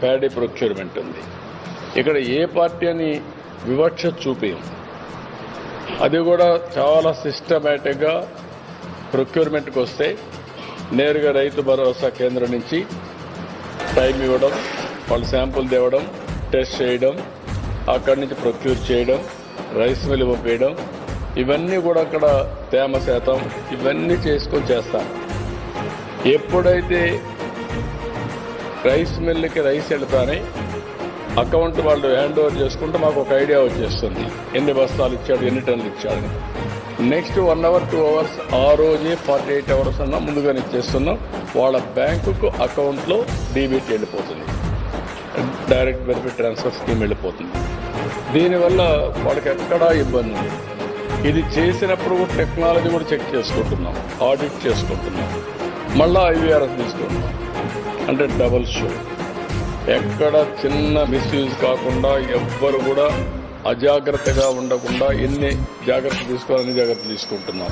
Paddy procurement ఉంది. ఇక్కడ ఏ party అని వివక్ష చూపేయం. అది కూడా చాలా సిస్టమేటిక్గా ప్రొక్యూర్మెంట్కి వస్తే నేరుగా రైతు భరోసా కేంద్రం నుంచి టైం ఇవ్వడం, వాళ్ళు శాంపుల్ తేవడం, టెస్ట్ చేయడం, అక్కడి నుంచి ప్రొక్యూర్ చేయడం, రైస్ మిల్ పంపేయడం, ఇవన్నీ కూడా అక్కడ తేమ శాతం ఇవన్నీ చేసుకొని చేస్తాం. ఎప్పుడైతే రైస్ మిల్లుకి రైస్ వెళ్తానే అకౌంట్ వాళ్ళు హ్యాండ్ ఓవర్ చేసుకుంటే మాకు ఒక ఐడియా వచ్చేస్తుంది, ఎన్ని బస్తాలు ఇచ్చాడు, ఎన్ని టన్నులు ఇచ్చాడు. నెక్స్ట్ 1 అవర్ 2 అవర్స్ ఆ రోజే 48 అవర్స్ అన్నా ముందుగానే ఇచ్చేస్తున్నాం. వాళ్ళ బ్యాంకుకు అకౌంట్లో డీబీటీ వెళ్ళిపోతుంది, డైరెక్ట్ బెనిఫిట్ ట్రాన్స్ఫర్ స్కీమ్ వెళ్ళిపోతుంది. దీనివల్ల వాళ్ళకి ఎక్కడా ఇబ్బంది ఉంది. ఇది చేసినప్పుడు టెక్నాలజీ కూడా చెక్ చేసుకుంటున్నాం, ఆడిట్ చేసుకుంటున్నాం, మళ్ళా ఐవీఆర్ఎస్ తీసుకుంటున్నాం. అంటే డబుల్ షో, ఎక్కడ చిన్న మిస్యూజ్ కాకుండా ఎవ్వరు కూడా అజాగ్రత్తగా ఉండకుండా ఎన్ని జాగ్రత్తలు తీసుకోవాలని జాగ్రత్తలు తీసుకుంటున్నాం.